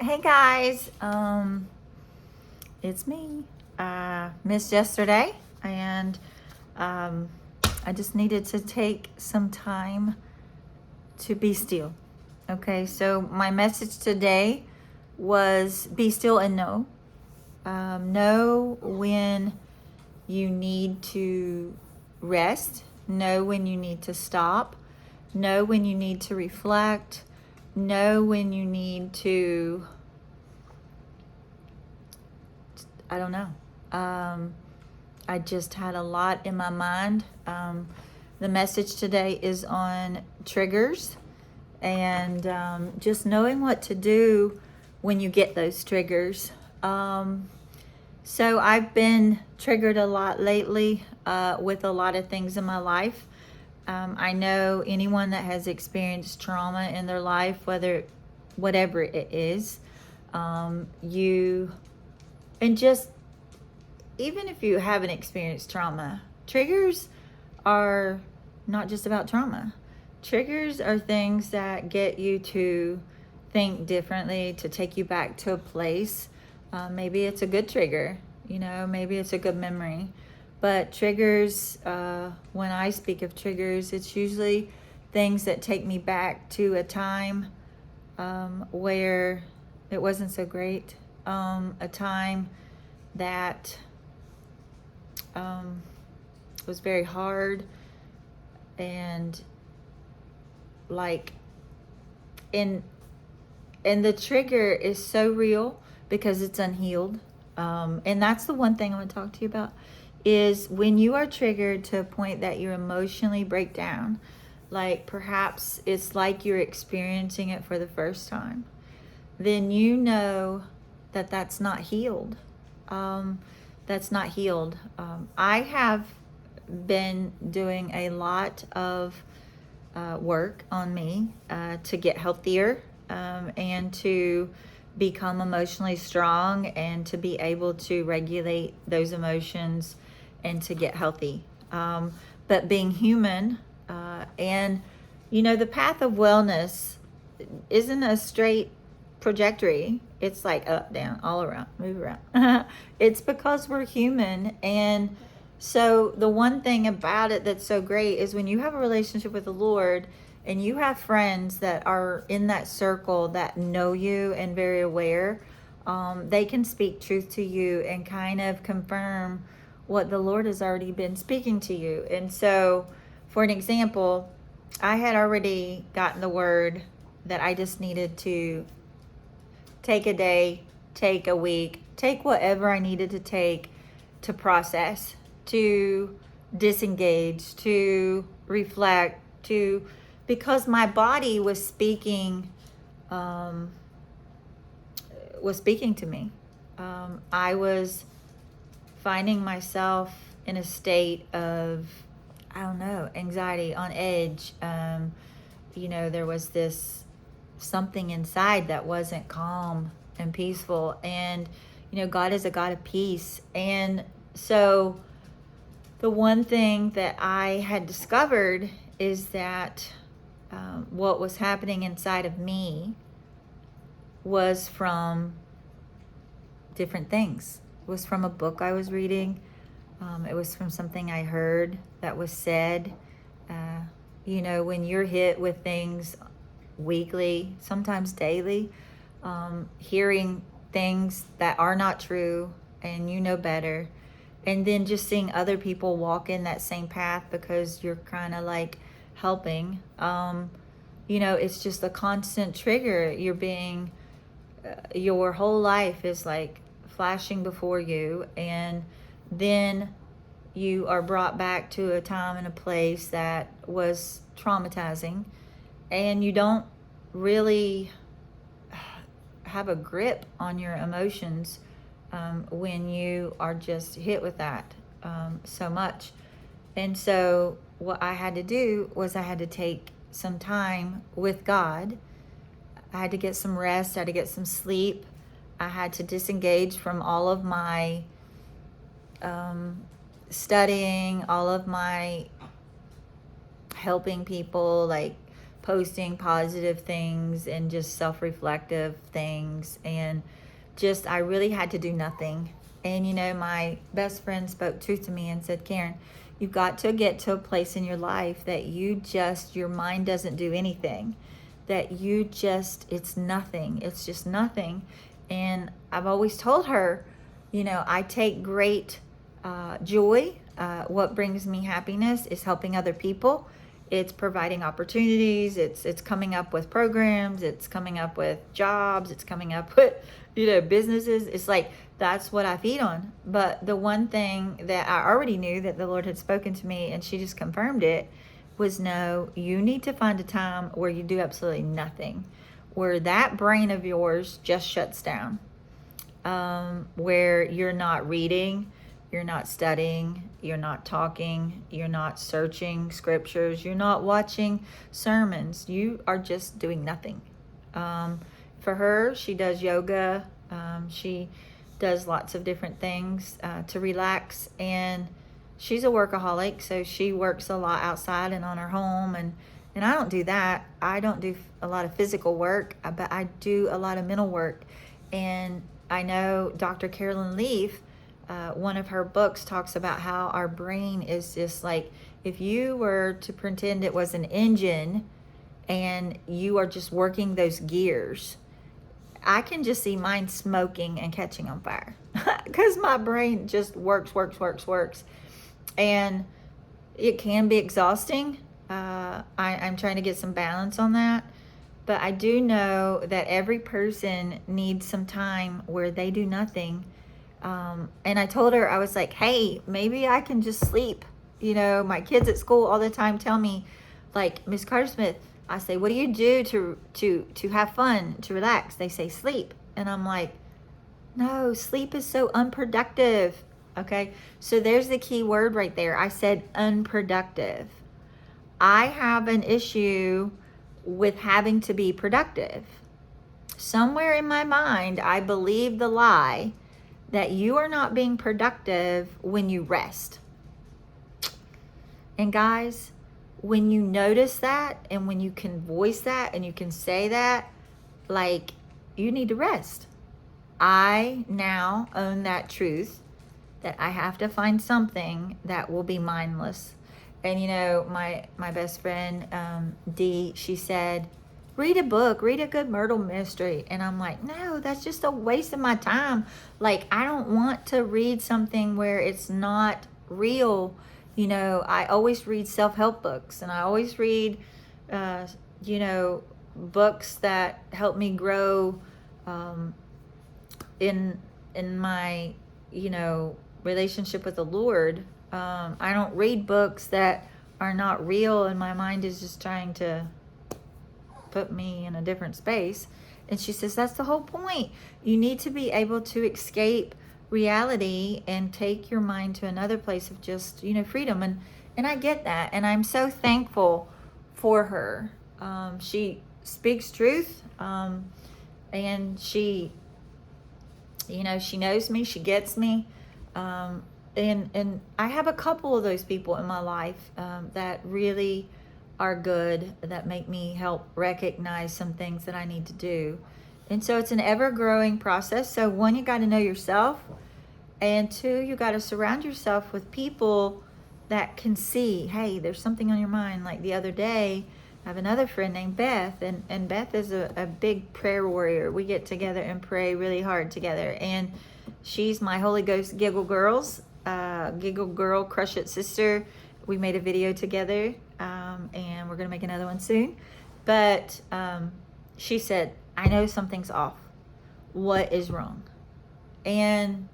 Hey guys, it's me. Missed yesterday, and um, I just needed to take some time to be still. Okay, so my message today was be still and know. Know when you need to rest, know when you need to stop, know when you need to reflect, know when you need to, I don't know. I just had a lot in my mind. The message today is on triggers and just knowing what to do when you get those triggers. So I've been triggered a lot lately with a lot of things in my life. I know anyone that has experienced trauma in their life, whatever it is, you, and just even if you haven't experienced trauma, triggers are not just about trauma. Triggers are things that get you to think differently, to take you back to a place. Maybe it's a good trigger, maybe it's a good memory. But triggers, when I speak of triggers, it's usually things that take me back to a time where it wasn't so great, a time that was very hard, and like in and the trigger is so real because it's unhealed. And that's the one thing I want to talk to you about is when you are triggered to a point that you emotionally break down, like perhaps it's like you're experiencing it for the first time, then you know that that's not healed. That's not healed. I have been doing a lot of work on me to get healthier and to become emotionally strong and to be able to regulate those emotions and to get healthy. But being human and, the path of wellness isn't a straight trajectory. It's like up, down, all around, move around. It's because we're human. And so the one thing about it that's so great is when you have a relationship with the Lord and you have friends that are in that circle that know you and very aware, they can speak truth to you and kind of confirm what the Lord has already been speaking to you. And so, for an example, I had already gotten the word that I just needed to take a day, take a week, take whatever I needed to take to process, to disengage, to reflect, because my body was speaking to me. I was finding myself in a state of, I don't know, anxiety, on edge. There was this something inside that wasn't calm and peaceful. And, God is a God of peace. And so the one thing that I had discovered is that what was happening inside of me was from different things. It was from a book I was reading. It was from something I heard that was said. When you're hit with things weekly, sometimes daily, hearing things that are not true and you know better, and then just seeing other people walk in that same path because you're kind of like helping, it's just a constant trigger. Your whole life is like flashing before you, and then you are brought back to a time and a place that was traumatizing, and you don't really have a grip on your emotions when you are just hit with that so much. And so what I had to do was I had to take some time with God. I had to get some rest. I had to get some sleep. I had to disengage from all of my studying, all of my helping people, like posting positive things and just self-reflective things, and just I really had to do nothing. And my best friend spoke truth to me and said, Karen, you've got to get to a place in your life that your mind doesn't do anything, that it's nothing, it's just nothing. And I've always told her, I take great joy. What brings me happiness is helping other people. It's providing opportunities. It's coming up with programs. It's coming up with jobs. It's coming up with, businesses. It's like, that's what I feed on. But the one thing that I already knew that the Lord had spoken to me, and she just confirmed it, was no, you need to find a time where you do absolutely nothing, where that brain of yours just shuts down, where you're not reading, you're not studying, you're not talking, you're not searching scriptures, you're not watching sermons, you are just doing nothing. For her, she does yoga, she does lots of different things to relax, and she's a workaholic, so she works a lot outside and on her home, and I don't do that. I don't do a lot of physical work, but I do a lot of mental work. And I know Dr. Carolyn Leaf, one of her books talks about how our brain is just like, if you were to pretend it was an engine and you are just working those gears, I can just see mine smoking and catching on fire because my brain just works. And it can be exhausting. I'm trying to get some balance on that. But I do know that every person needs some time where they do nothing. And I told her, I was like, hey, maybe I can just sleep. My kids at school all the time tell me, like, Miss Carter Smith, I say, what do you do to have fun, to relax? They say sleep. And I'm like, no, sleep is so unproductive. Okay, so there's the key word right there. I said unproductive. I have an issue with having to be productive. Somewhere in my mind, I believe the lie that you are not being productive when you rest. And guys, when you notice that, and when you can voice that and you can say that, like, you need to rest. I now own that truth, that I have to find something that will be mindless. And my best friend, Dee, she said, read a book, read a good murder mystery. And I'm like, no, that's just a waste of my time. Like, I don't want to read something where it's not real. I always read self-help books, and I always read, books that help me grow in my, relationship with the Lord. I don't read books that are not real, and my mind is just trying to put me in a different space. And she says, that's the whole point. You need to be able to escape reality and take your mind to another place of just, freedom. And I get that. And I'm so thankful for her. She speaks truth. And she, she knows me, she gets me. And I have a couple of those people in my life that really are good, that make me help recognize some things that I need to do. And so it's an ever-growing process. So one, you got to know yourself. And two, you got to surround yourself with people that can see, hey, there's something on your mind. Like the other day, I have another friend named Beth, and Beth is a big prayer warrior. We get together and pray really hard together. And she's my Holy Ghost Giggle Girls, Giggle Girl Crush It sister. We made a video together, and we're going to make another one soon. But she said, I know something's off. What is wrong? And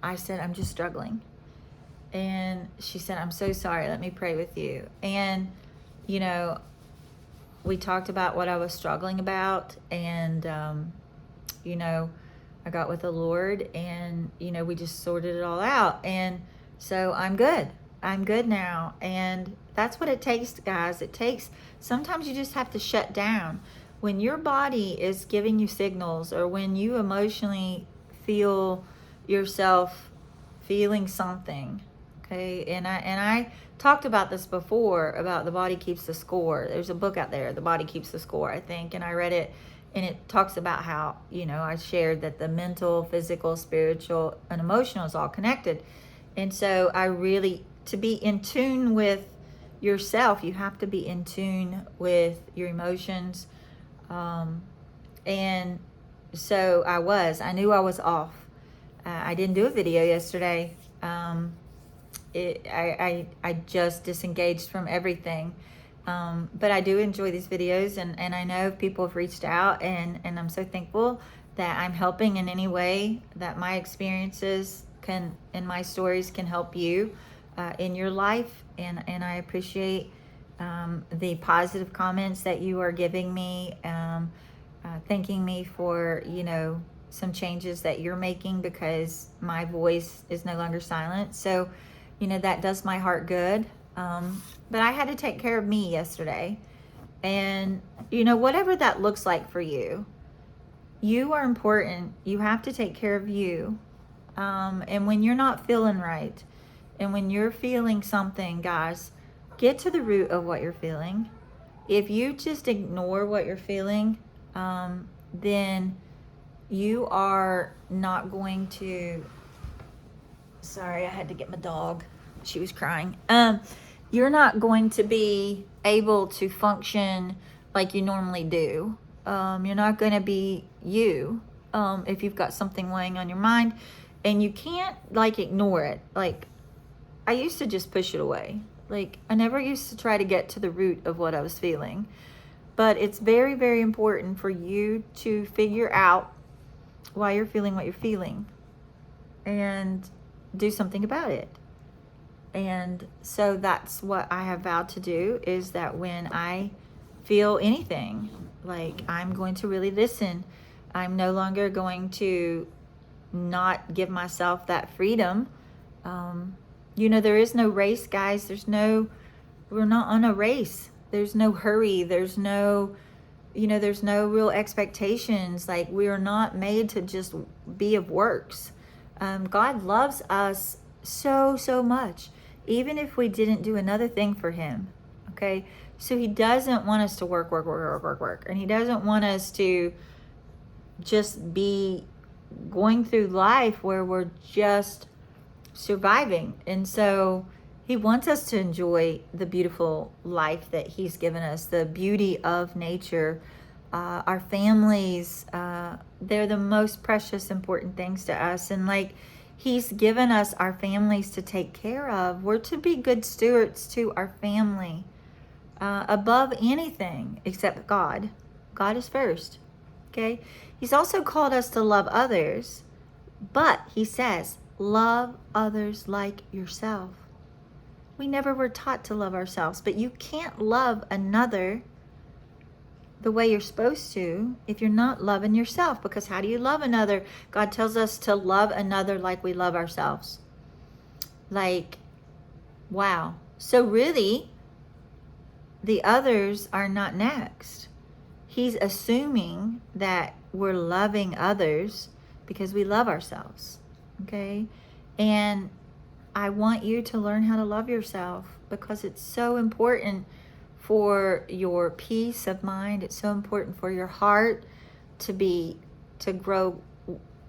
I said, I'm just struggling. And she said, I'm so sorry. Let me pray with you. And, we talked about what I was struggling about. And, I got with the Lord, and, we just sorted it all out. And so I'm good. I'm good now. And that's what it takes, guys. Sometimes you just have to shut down. When your body is giving you signals, or when you emotionally feel yourself feeling something, Okay, and I talked about this before, about The Body Keeps the Score. There's a book out there, The Body Keeps the Score, I think, and I read it, and it talks about how, I shared that the mental, physical, spiritual, and emotional is all connected. And so I really, to be in tune with yourself, you have to be in tune with your emotions. And so I knew I was off. I didn't do a video yesterday. I just disengaged from everything. But I do enjoy these videos, and I know people have reached out, and I'm so thankful that I'm helping in any way that my experiences can, and my stories can help you in your life. And I appreciate the positive comments that you are giving me, thanking me for, some changes that you're making, because my voice is no longer silent. So, that does my heart good. But I had to take care of me yesterday. And, whatever that looks like for you, you are important. You have to take care of you. And when you're not feeling right, and when you're feeling something, guys, get to the root of what you're feeling. If you just ignore what you're feeling, then you are not going to... Sorry, I had to get my dog. She was crying. You're not going to be able to function like you normally do. You're not going to be you if you've got something weighing on your mind, and you can't ignore it. I used to just push it away. I never used to try to get to the root of what I was feeling. But it's very, very important for you to figure out why you're feeling what you're feeling and do something about it. And so that's what I have vowed to do, is that when I feel anything, I'm going to really listen. I'm no longer going to not give myself that freedom. There is no race, guys. We're not on a race. There's no hurry. There's no real expectations. We are not made to just be of works. God loves us so, so much, even if we didn't do another thing for him. Okay. So he doesn't want us to work. And he doesn't want us to just be going through life where we're just surviving. And so he wants us to enjoy the beautiful life that he's given us, the beauty of nature, our families. They're the most precious, important things to us. And he's given us our families to take care of. We're to be good stewards to our family, above anything except God. God is first. Okay. He's also called us to love others, but he says, love others like yourself. We never were taught to love ourselves, but you can't love another the way you're supposed to if you're not loving yourself. Because how do you love another? God tells us to love another like we love ourselves. Wow. So really, the others are not next. He's assuming that we're loving others because we love ourselves. Okay? And I want you to learn how to love yourself, because it's so important for your peace of mind. It's so important for your heart to grow,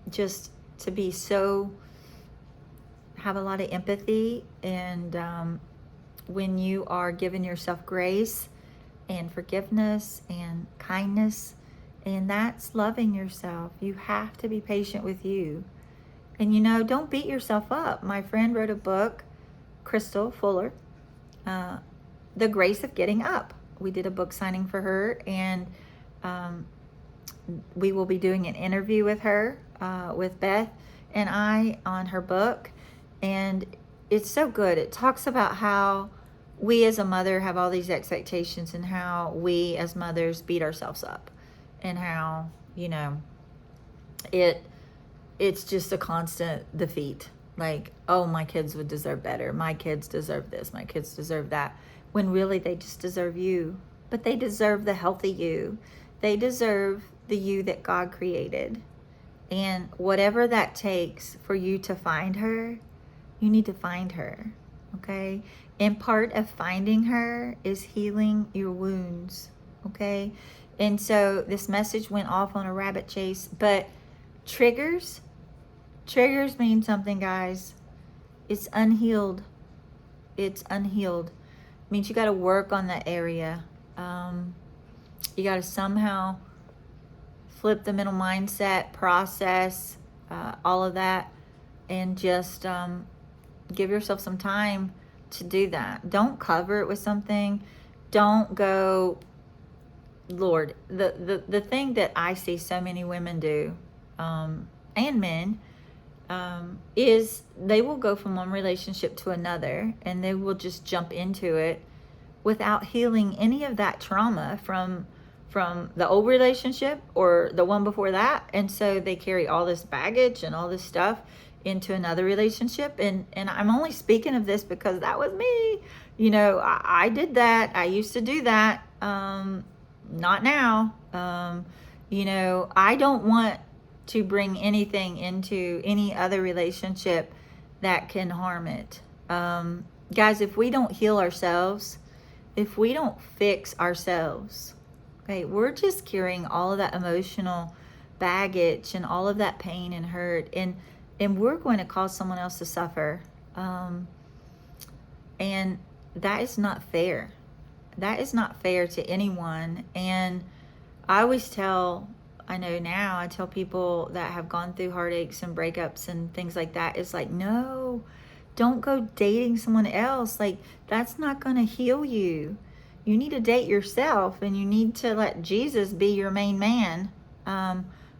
just to be so, have a lot of empathy. And when you are giving yourself grace and forgiveness and kindness, and that's loving yourself. You have to be patient with you. And don't beat yourself up. My friend wrote a book, Crystal Fuller, The Grace of Getting Up. We did a book signing for her, and we will be doing an interview with her, with Beth and I, on her book. And it's so good. It talks about how we as a mother have all these expectations, and how we as mothers beat ourselves up, and how, it's just a constant defeat. Oh, my kids would deserve better. My kids deserve this. My kids deserve that. When really they just deserve you. But they deserve the healthy you. They deserve the you that God created. And whatever that takes for you to find her, you need to find her. okay? And part of finding her is healing your wounds, okay? And so this message went off on a rabbit chase, but triggers mean something, guys. It's unhealed. It's unhealed. It means you got to work on that area. You got to somehow flip the mental mindset, process all of that, and just give yourself some time to do that. Don't cover it with something. Don't go, Lord. The thing that I see so many women do, and men, is they will go from one relationship to another, and they will just jump into it without healing any of that trauma from the old relationship or the one before that. And so they carry all this baggage and all this stuff into another relationship. And I'm only speaking of this because that was me. You know, I did that. I used to do that. Not now. You know, I don't want to bring anything into any other relationship that can harm it. Guys, if we don't heal ourselves, if we don't fix ourselves, okay, we're just carrying all of that emotional baggage and all of that pain and hurt, and we're going to cause someone else to suffer. And that is not fair. That is not fair to anyone. And I always tell, I know now, I tell people that have gone through heartaches and breakups and things like that, it's like, no, don't go dating someone else. Like, that's not going to heal you. You need to date yourself, and you need to let Jesus be your main man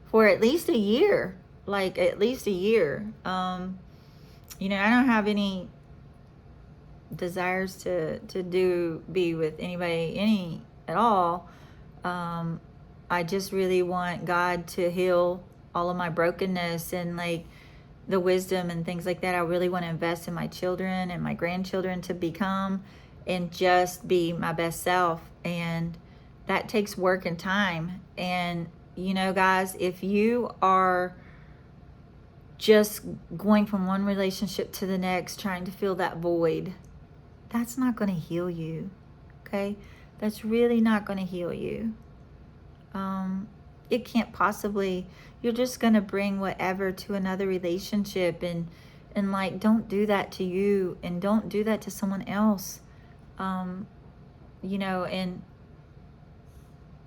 for at least a year. Like, at least a year. You know, I don't have any desires to be with anybody at all. I just really want God to heal all of my brokenness and like the wisdom and things like that. I really want to invest in my children and my grandchildren to become and just be my best self. And that takes work and time. And, you know, guys, if you are just going from one relationship to the next, trying to fill that void, that's not going to heal you. Okay? That's really not going to heal you. It can't possibly. You're just going to bring whatever to another relationship, and like, don't do that to you, and don't do that to someone else. You know, and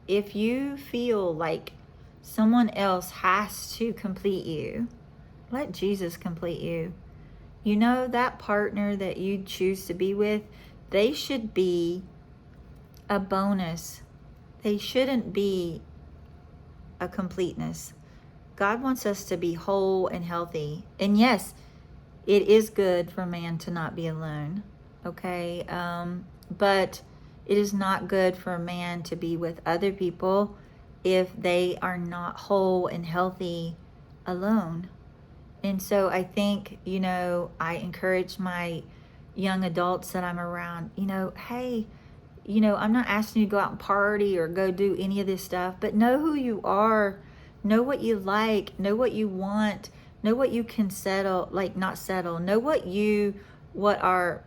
if you feel like someone else has to complete you, let Jesus complete you. You know, that partner that you choose to be with, they should be a bonus. They shouldn't be a completeness. God wants us to be whole and healthy. And yes, it is good for man to not be alone. Okay? But it is not good for a man to be with other people if they are not whole and healthy alone. And so I think, you know, I encourage my young adults that I'm around, you know, hey, you know, I'm not asking you to go out and party or go do any of this stuff, but know who you are, know what you like, know what you want, know what you can settle, like not settle, know what are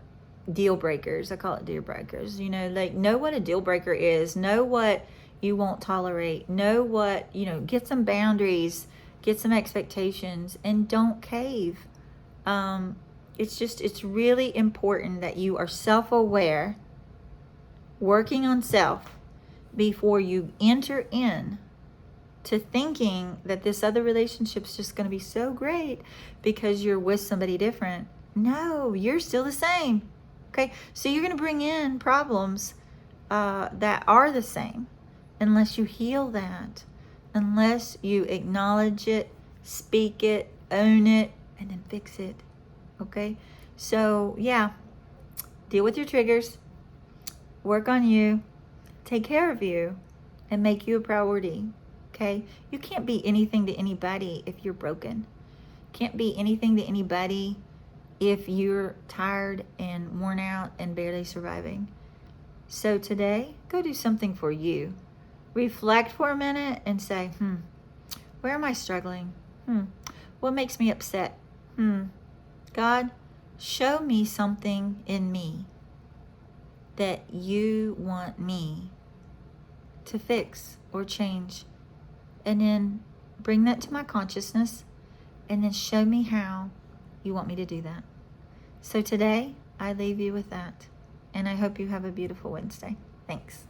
deal breakers. I call it deal breakers, you know, like know what a deal breaker is, know what you won't tolerate, know what, you know, get some boundaries, get some expectations, and don't cave. It's really important that you are self-aware, working on self before you enter in to thinking that this other relationship's just going to be so great because you're with somebody different. No, you're still the same. Okay, so you're going to bring in problems that are the same unless you heal that, unless you acknowledge it, speak it, own it, and then fix it. Okay, so yeah, deal with your triggers, work on you, take care of you, and make you a priority. Okay, you can't be anything to anybody if you're broken. Can't be anything to anybody if you're tired and worn out and barely surviving. So today, go do something for you. Reflect for a minute and say, where am I struggling? What makes me upset? God, show me something in me that you want me to fix or change. And then bring that to my consciousness, and then show me how you want me to do that. So today, I leave you with that. And I hope you have a beautiful Wednesday. Thanks.